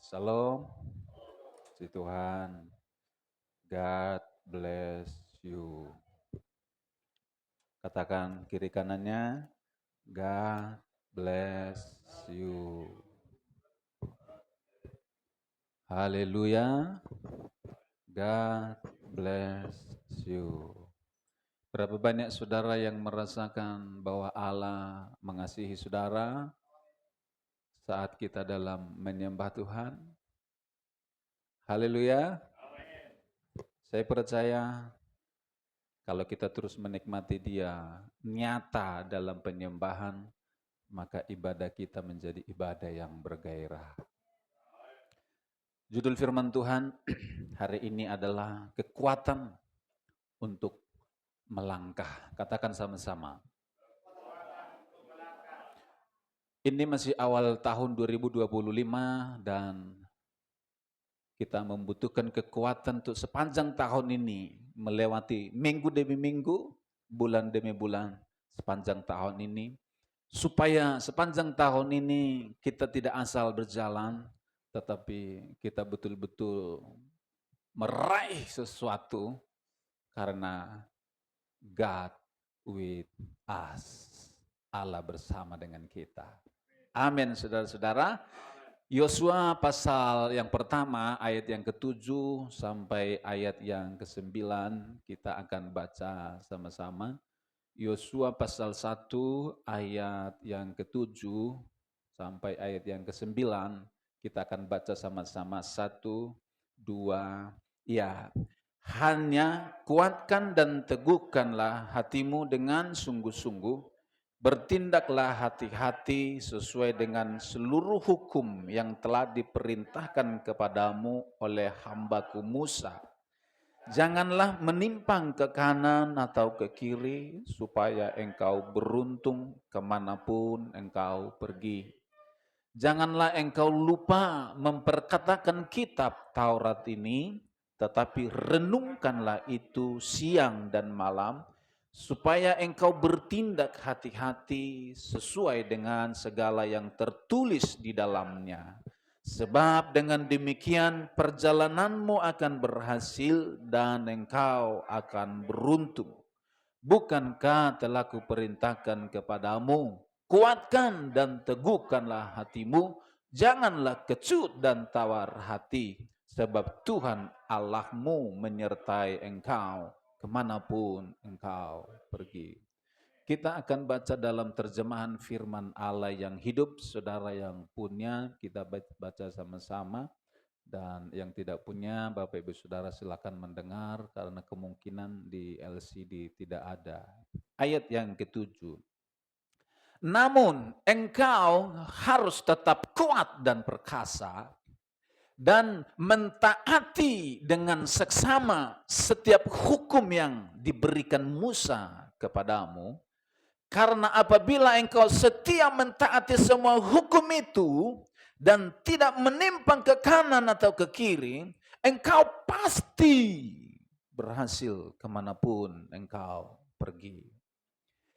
Shalom, si Tuhan. God bless you. Katakan kiri kanannya, God bless you. Haleluya, God bless you. Berapa banyak saudara yang merasakan bahwa Allah mengasihi saudara saat kita dalam menyembah Tuhan? Haleluya. Saya percaya kalau kita terus menikmati Dia nyata dalam penyembahan, maka ibadah kita menjadi ibadah yang bergairah. Judul firman Tuhan hari ini adalah kekuatan untuk melangkah. Katakan sama-sama. Ini masih awal tahun 2025 dan kita membutuhkan kekuatan untuk sepanjang tahun ini melewati minggu demi minggu, bulan demi bulan sepanjang tahun ini. Supaya sepanjang tahun ini kita tidak asal berjalan, tetapi kita betul-betul meraih sesuatu karena God with us. Allah bersama dengan kita. Amin, saudara-saudara. Yosua pasal yang pertama, ayat yang ke-7 sampai ayat yang ke-9, kita akan baca sama-sama. Yosua pasal 1 ayat yang ke-7 sampai ayat yang ke-9, kita akan baca sama-sama 1, 2, ya. Hanya kuatkan dan teguhkanlah hatimu dengan sungguh-sungguh, bertindaklah hati-hati sesuai dengan seluruh hukum yang telah diperintahkan kepadamu oleh hambaku Musa. Janganlah menimpang ke kanan atau ke kiri, supaya engkau beruntung kemanapun engkau pergi. Janganlah engkau lupa memperkatakan kitab Taurat ini, tetapi renungkanlah itu siang dan malam, supaya engkau bertindak hati-hati sesuai dengan segala yang tertulis di dalamnya. Sebab dengan demikian perjalananmu akan berhasil dan engkau akan beruntung. Bukankah telah kuperintahkan kepadamu, kuatkan dan teguhkanlah hatimu, janganlah kecut dan tawar hati, sebab Tuhan Allahmu menyertai engkau kemanapun engkau pergi. Kita akan baca dalam terjemahan firman Allah yang hidup. Saudara yang punya, kita baca sama-sama. Dan yang tidak punya, Bapak Ibu Saudara silakan mendengar karena kemungkinan di LCD tidak ada. Ayat yang ke-7. Namun engkau harus tetap kuat dan perkasa dan mentaati dengan seksama setiap hukum yang diberikan Musa kepadamu. Karena apabila engkau setia mentaati semua hukum itu dan tidak menimpang ke kanan atau ke kiri, engkau pasti berhasil kemanapun engkau pergi.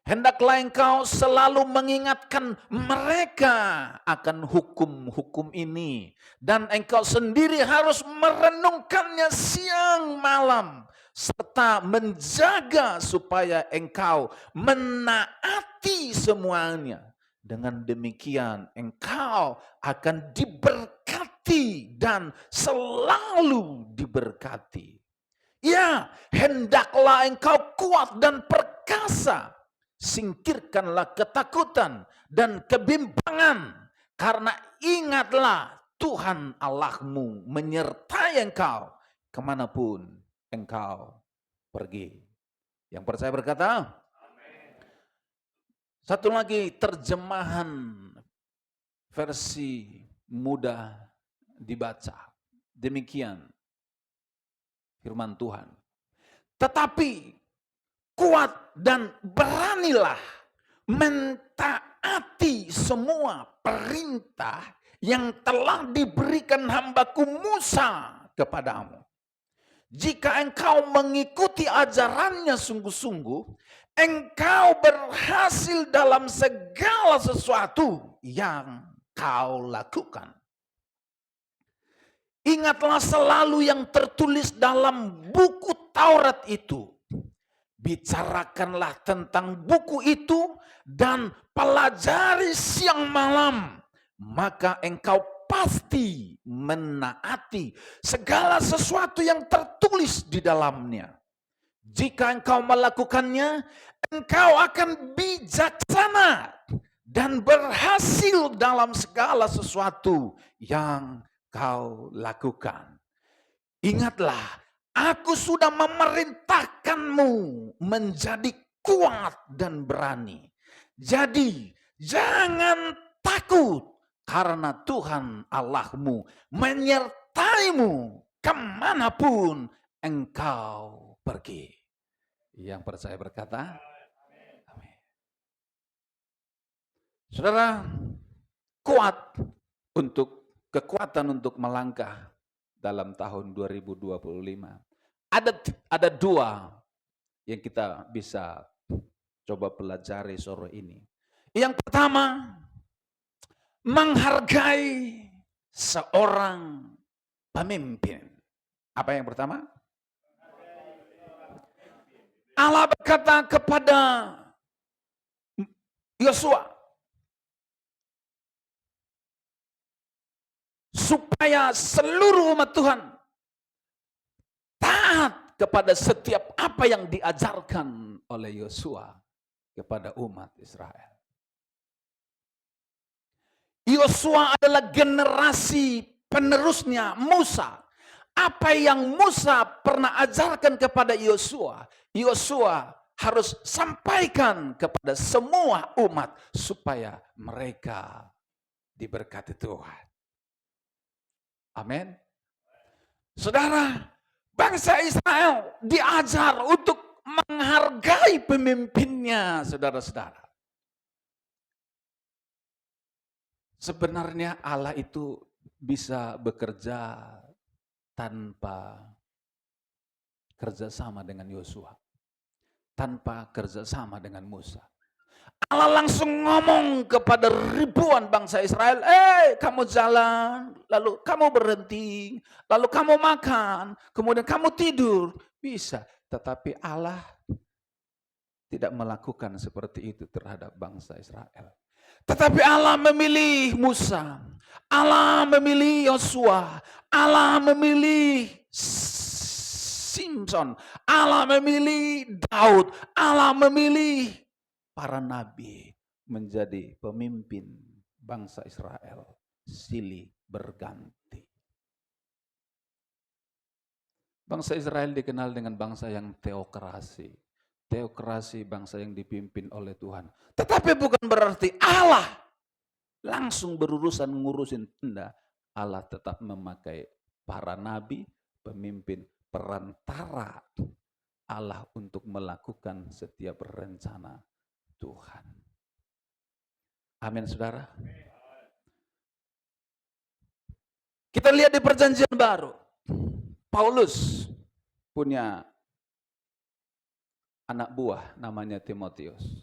Hendaklah engkau selalu mengingatkan mereka akan hukum-hukum ini. Dan engkau sendiri harus merenungkannya siang malam. Serta menjaga supaya engkau menaati semuanya. Dengan demikian engkau akan diberkati dan selalu diberkati. Ya, hendaklah engkau kuat dan perkasa. Singkirkanlah ketakutan dan kebimbangan, karena ingatlah Tuhan Allahmu menyertai engkau kemanapun engkau pergi. Yang percaya berkata, amin. Satu lagi terjemahan versi mudah dibaca. Demikian firman Tuhan. Tetapi kuat dan beranilah mentaati semua perintah yang telah diberikan hambaku Musa kepadamu. Jika engkau mengikuti ajarannya sungguh-sungguh, engkau berhasil dalam segala sesuatu yang kau lakukan. Ingatlah selalu yang tertulis dalam buku Taurat itu. Bicarakanlah tentang buku itu dan pelajari siang malam, maka engkau pasti menaati segala sesuatu yang tertulis di dalamnya. Jika engkau melakukannya, engkau akan bijaksana dan berhasil dalam segala sesuatu yang kau lakukan. Ingatlah, aku sudah memerintahkanmu menjadi kuat dan berani. Jadi, jangan takut karena Tuhan Allahmu menyertaimu kemanapun engkau pergi. Yang percaya berkata, amin. Saudara, kekuatan untuk melangkah dalam tahun 2025. Ada dua yang kita bisa coba pelajari sore ini. Yang pertama, menghargai seorang pemimpin. Apa yang pertama? Allah berkata kepada Yosua, supaya seluruh umat Tuhan taat kepada setiap apa yang diajarkan oleh Yosua kepada umat Israel. Yosua adalah generasi penerusnya Musa. Apa yang Musa pernah ajarkan kepada Yosua, Yosua harus sampaikan kepada semua umat supaya mereka diberkati Tuhan. Amin. Saudara, bangsa Israel diajar untuk menghargai pemimpinnya, saudara-saudara. Sebenarnya Allah itu bisa bekerja tanpa kerjasama dengan Yosua, tanpa kerjasama dengan Musa. Allah langsung ngomong kepada ribuan bangsa Israel, kamu jalan, lalu kamu berhenti, lalu kamu makan, kemudian kamu tidur. Bisa, tetapi Allah tidak melakukan seperti itu terhadap bangsa Israel. Tetapi Allah memilih Musa, Allah memilih Yosua, Allah memilih Simson, Allah memilih Daud, Allah memilih para nabi menjadi pemimpin bangsa Israel silih berganti. Bangsa Israel dikenal dengan bangsa yang teokrasi. Teokrasi, bangsa yang dipimpin oleh Tuhan. Tetapi bukan berarti Allah langsung berurusan ngurusin Anda. Allah tetap memakai para nabi, pemimpin, perantara Allah untuk melakukan setiap rencana Tuhan. Amin, saudara. Kita lihat di Perjanjian Baru. Paulus punya anak buah namanya Timotius.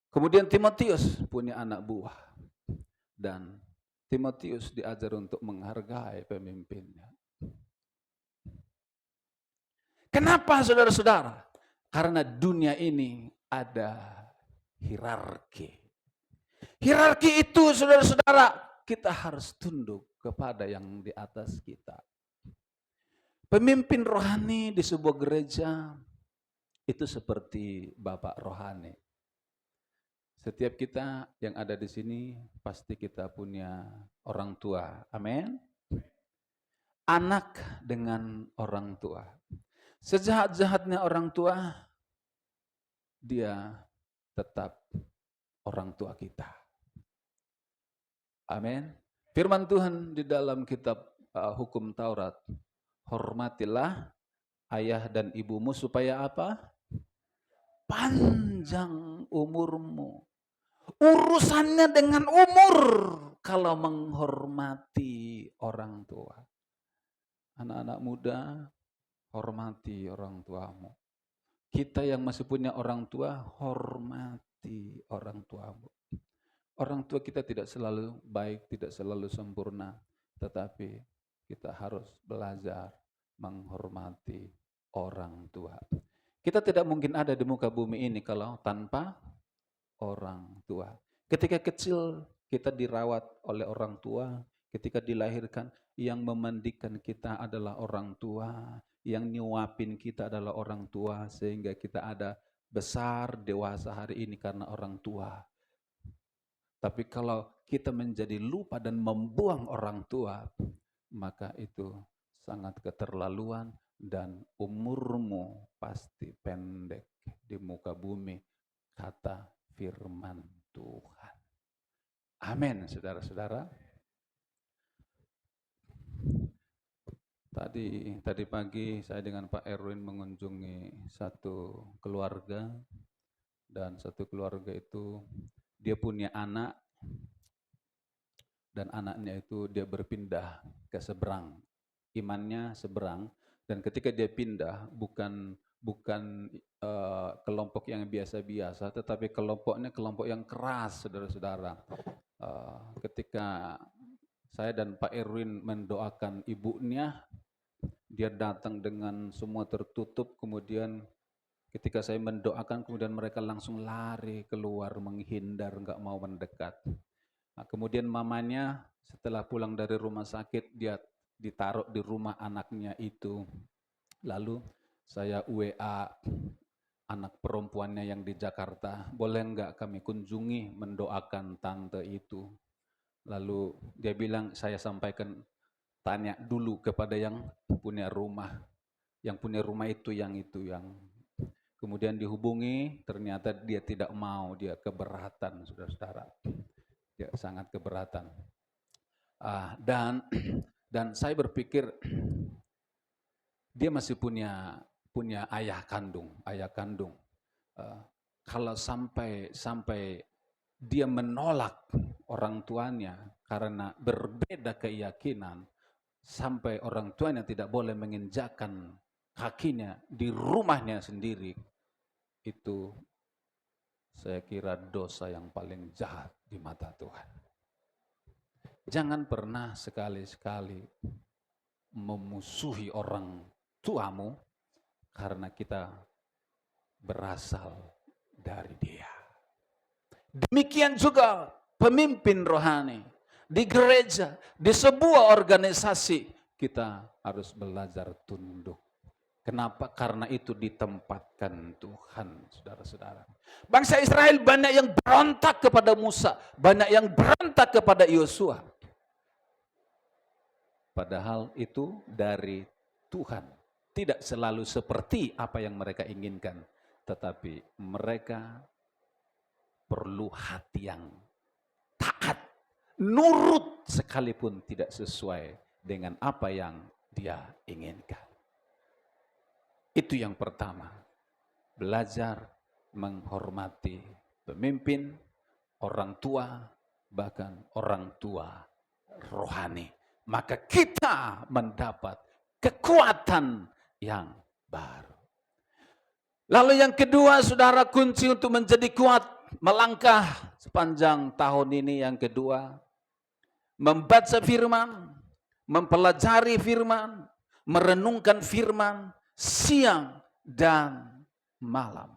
Kemudian Timotius punya anak buah. Dan Timotius diajar untuk menghargai pemimpinnya. Kenapa, saudara-saudara? Karena dunia ini ada hierarki. Hierarki itu, saudara-saudara, kita harus tunduk kepada yang di atas kita. Pemimpin rohani di sebuah gereja itu seperti bapak rohani. Setiap kita yang ada di sini pasti kita punya orang tua. Amin. Anak dengan orang tua. Sejahat-jahatnya orang tua, dia tetap orang tua kita. Amin. Firman Tuhan di dalam kitab hukum Taurat, hormatilah ayah dan ibumu supaya apa? Panjang umurmu. Urusannya dengan umur kalau menghormati orang tua. Anak-anak muda, hormati orang tuamu. Kita yang masih punya orang tua, hormati orang tuamu. Orang tua kita tidak selalu baik, tidak selalu sempurna. tetapi kita harus belajar menghormati orang tua. Kita tidak mungkin ada di muka bumi ini kalau tanpa orang tua. Ketika kecil kita dirawat oleh orang tua, ketika dilahirkan yang memandikan kita adalah orang tua, yang nyuapin kita adalah orang tua, sehingga kita ada besar dewasa hari ini karena orang tua. Tapi kalau kita menjadi lupa dan membuang orang tua, maka itu sangat keterlaluan dan umurmu pasti pendek di muka bumi, kata firman Tuhan. Amin, saudara-saudara. Tadi pagi saya dengan Pak Erwin mengunjungi satu keluarga, dan satu keluarga itu dia punya anak, dan anaknya itu dia berpindah ke seberang, imannya seberang, dan ketika dia pindah bukan kelompok yang biasa-biasa, tetapi kelompoknya kelompok yang keras, saudara-saudara. Ketika saya dan Pak Erwin mendoakan ibunya, dia datang dengan semua tertutup, kemudian ketika saya mendoakan, kemudian mereka langsung lari keluar menghindar, nggak mau mendekat. Nah, kemudian mamanya setelah pulang dari rumah sakit, dia ditaruh di rumah anaknya itu. Lalu saya WA anak perempuannya yang di Jakarta, boleh nggak kami kunjungi mendoakan tante itu? Lalu dia bilang, saya sampaikan, tanya dulu kepada yang punya rumah. Yang punya rumah itu yang kemudian dihubungi, ternyata dia tidak mau, dia keberatan, saudara-saudara. Dia sangat keberatan. Dan saya berpikir dia masih punya ayah kandung. Kalau sampai dia menolak orang tuanya karena berbeda keyakinan, sampai orang tuanya tidak boleh menginjakkan kakinya di rumahnya sendiri, itu saya kira dosa yang paling jahat di mata Tuhan. Jangan pernah sekali-sekali memusuhi orang tuamu karena kita berasal dari dia. Demikian juga pemimpin rohani di gereja, di sebuah organisasi, kita harus belajar tunduk. Kenapa? Karena itu ditempatkan Tuhan, saudara-saudara. Bangsa Israel banyak yang berontak kepada Musa, banyak yang berontak kepada Yosua. Padahal itu dari Tuhan. Tidak selalu seperti apa yang mereka inginkan, tetapi mereka perlu hati yang taat, nurut sekalipun tidak sesuai dengan apa yang dia inginkan. Itu yang pertama, belajar menghormati pemimpin, orang tua, bahkan orang tua rohani. Maka kita mendapat kekuatan yang baru. Lalu yang kedua, saudara, kunci untuk menjadi kuat melangkah sepanjang tahun ini, yang kedua, membaca firman, mempelajari firman, merenungkan firman siang dan malam.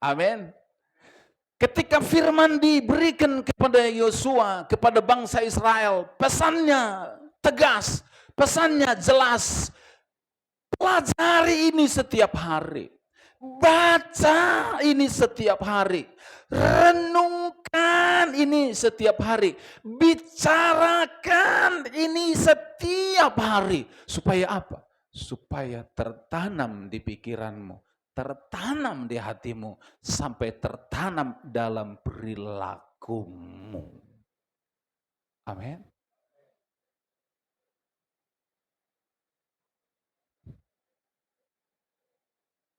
Amin. Ketika firman diberikan kepada Yosua, kepada bangsa Israel, pesannya tegas, pesannya jelas. Pelajari ini setiap hari. Baca ini setiap hari. Renungkan ini setiap hari. Bicarakan ini setiap hari. Supaya apa? Supaya tertanam di pikiranmu, tertanam di hatimu, sampai tertanam dalam perilakumu. Amin.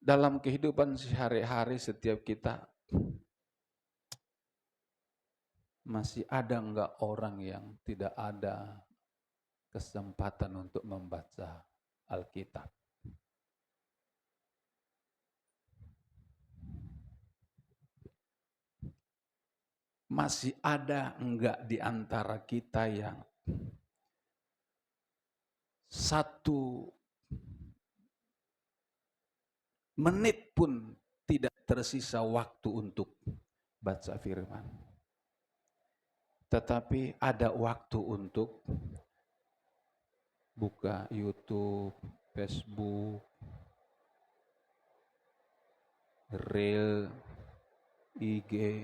Dalam kehidupan sehari-hari setiap kita, masih ada enggak orang yang tidak ada kesempatan untuk membaca Alkitab? Masih ada enggak di antara kita yang 1 menit pun tidak tersisa waktu untuk baca firman. Tetapi ada waktu untuk buka YouTube, Facebook, Reel, IG,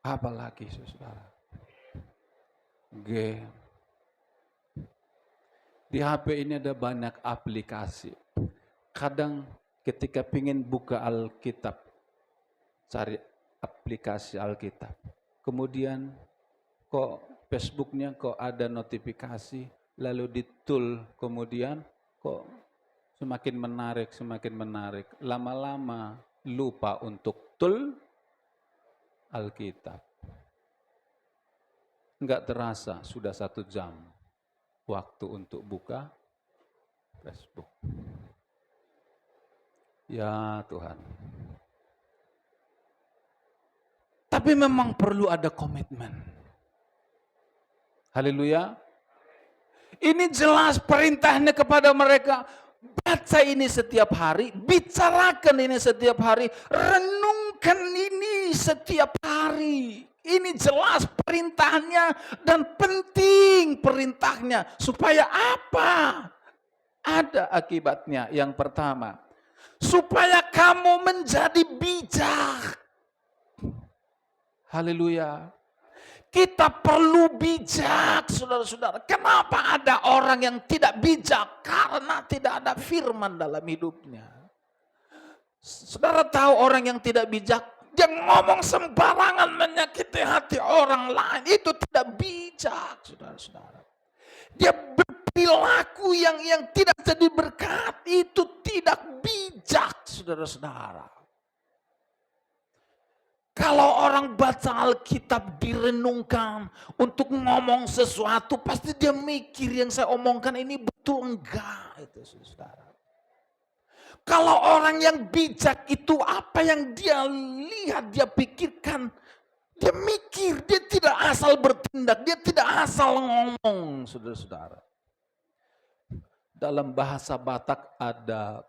apalagi saudara, game. Di HP ini ada banyak aplikasi. Kadang ketika pingin buka Alkitab, cari aplikasi Alkitab. Kemudian kok Facebooknya kok ada notifikasi, lalu ditul, kemudian kok semakin menarik. Lama-lama lupa untuk tul Alkitab. Enggak terasa sudah 1 jam waktu untuk buka Facebook. Ya Tuhan. Tapi memang perlu ada komitmen. Haleluya. Ini jelas perintahnya kepada mereka. Baca ini setiap hari, bicarakan ini setiap hari, renungkan ini setiap hari. Ini jelas perintahnya dan penting perintahnya. Supaya apa? Ada akibatnya. Yang pertama, supaya kamu menjadi bijak. Haleluya. Kita perlu bijak, saudara-saudara. Kenapa ada orang yang tidak bijak? Karena tidak ada firman dalam hidupnya. Saudara tahu orang yang tidak bijak, dia ngomong sembarangan menyakiti hati orang lain. Itu tidak bijak, saudara-saudara. Dia berperilaku yang tidak jadi berkat. Itu tidak bijak, saudara-saudara. Kalau orang baca Alkitab direnungkan untuk ngomong sesuatu, pasti dia mikir yang saya omongkan ini betul enggak, itu saudara. Kalau orang yang bijak itu apa yang dia lihat, dia pikirkan, dia mikir, dia tidak asal bertindak, dia tidak asal ngomong, saudara-saudara. Dalam bahasa Batak ada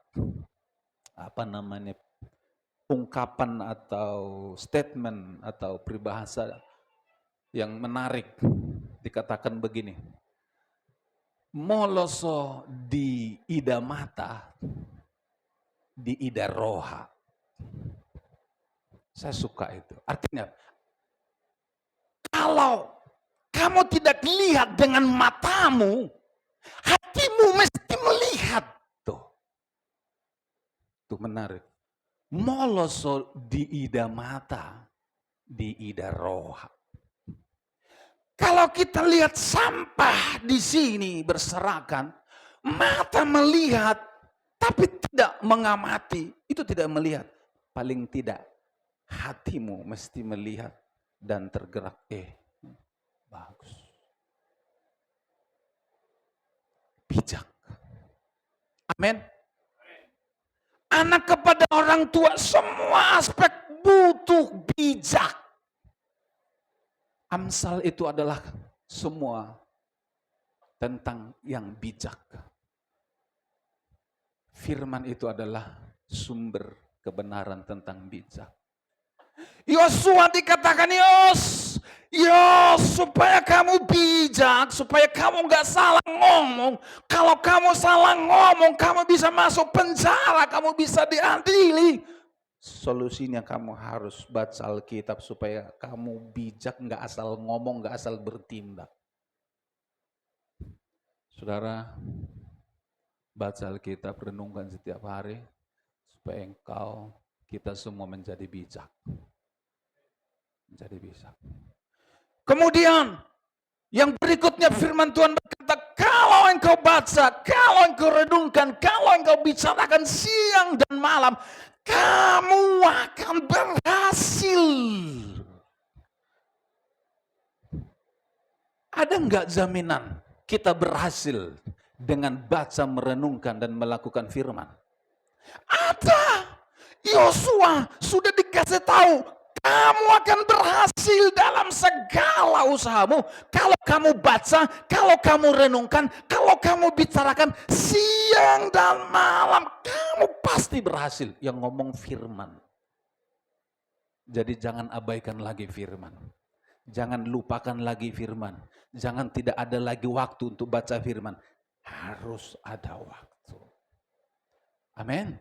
ungkapan atau statement atau peribahasa yang menarik, dikatakan begini. Moloso di ida mata, di ida roha. Saya suka itu. Artinya, kalau kamu tidak lihat dengan matamu, hatimu mesti melihat. Tuh menarik. Moloso di ida mata, di ida roha. Kalau kita lihat sampah di sini berserakan, mata melihat tapi tidak mengamati, itu tidak melihat. Paling tidak hatimu mesti melihat dan tergerak. Bagus. Bijak. Amin. Anak kepada orang tua semua aspek butuh bijak. Amsal itu adalah semua tentang yang bijak. Firman itu adalah sumber kebenaran tentang bijak. Yosua dikatakan, Yos, supaya kamu bijak, supaya kamu gak salah ngomong. Kalau kamu salah ngomong, kamu bisa masuk penjara, kamu bisa diadili. Solusinya kamu harus baca Alkitab supaya kamu bijak, gak asal ngomong, gak asal bertindak. Saudara, baca Alkitab, renungkan setiap hari, supaya kita semua menjadi bijak. Menjadi bijak. Kemudian yang berikutnya firman Tuhan berkata, kalau engkau baca, kalau engkau renungkan, kalau engkau bicarakan siang dan malam, kamu akan berhasil. Ada enggak jaminan kita berhasil dengan baca, merenungkan dan melakukan firman? Ada. Yosua sudah dikasih tahu, Kamu akan berhasil dalam segala usahamu. Kalau kamu baca, kalau kamu renungkan, kalau kamu bicarakan siang dan malam, kamu pasti berhasil. Yang ngomong firman. Jadi jangan abaikan lagi firman. Jangan lupakan lagi firman. Jangan tidak ada lagi waktu untuk baca firman. Harus ada waktu. Amin.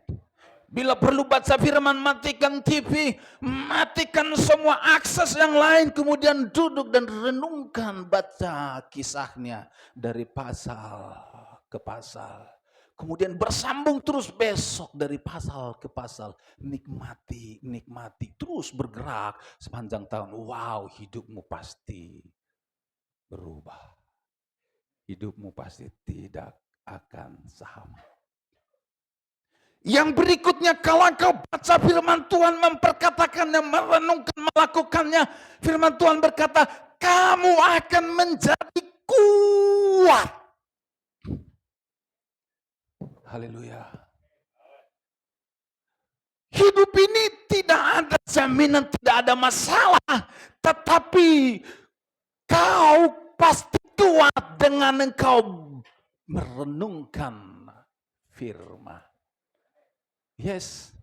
Bila perlu baca firman, matikan TV, matikan semua akses yang lain, kemudian duduk dan renungkan, baca kisahnya dari pasal ke pasal. Kemudian bersambung terus besok dari pasal ke pasal. Nikmati, nikmati, terus bergerak sepanjang tahun. Wow, hidupmu pasti berubah. Hidupmu pasti tidak akan sama. Yang berikutnya, kalau engkau baca firman Tuhan, memperkatakannya, merenungkan, melakukannya, firman Tuhan berkata, kamu akan menjadi kuat. Haleluya. Hidup ini tidak ada jaminan, tidak ada masalah, tetapi kau pasti kuat dengan engkau merenungkan firman. Yes.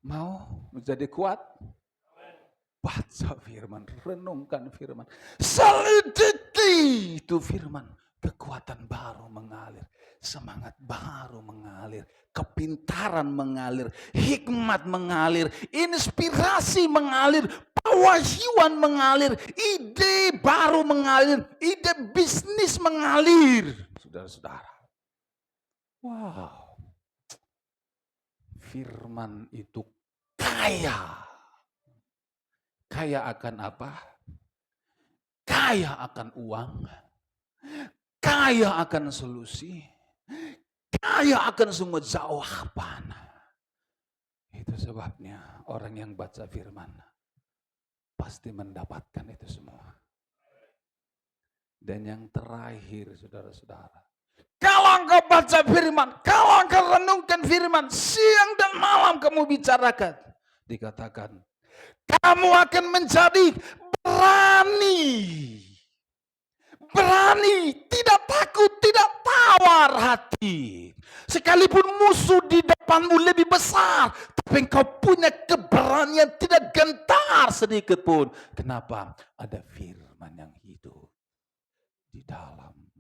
Mau menjadi kuat? Baca firman, renungkan firman. Selidiki itu firman. Kekuatan baru mengalir. Semangat baru mengalir. Kepintaran mengalir. Hikmat mengalir. Inspirasi mengalir. Pewahyuan mengalir. Ide baru mengalir. Ide bisnis mengalir. Saudara-saudara. Wow. Firman itu kaya. Kaya akan apa? Kaya akan uang. Kaya akan solusi. Kaya akan semua jawaban. Itu sebabnya orang yang baca firman pasti mendapatkan itu semua. Dan yang terakhir, saudara-saudara, kalau engkau baca firman, kalau engkau renungkan firman, siang dan malam kamu bicarakan, dikatakan, kamu akan menjadi berani. Berani, tidak takut, tidak tawar hati. Sekalipun musuh di depanmu lebih besar, tapi engkau punya keberanian, tidak gentar sedikit pun. Kenapa? Ada firman yang hidup di dalammu.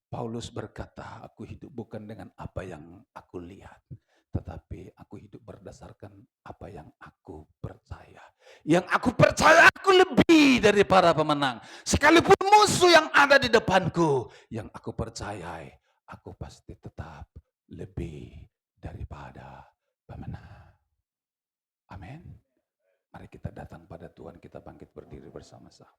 Paulus berkata, aku hidup bukan dengan apa yang aku lihat, tetapi aku hidup berdasarkan apa yang aku percaya. Yang aku percaya, aku lebih dari para pemenang. Sekalipun musuh yang ada di depanku, yang aku percayai, aku pasti tetap lebih daripada pemenang. Amin. Mari kita datang pada Tuhan, kita bangkit berdiri bersama-sama.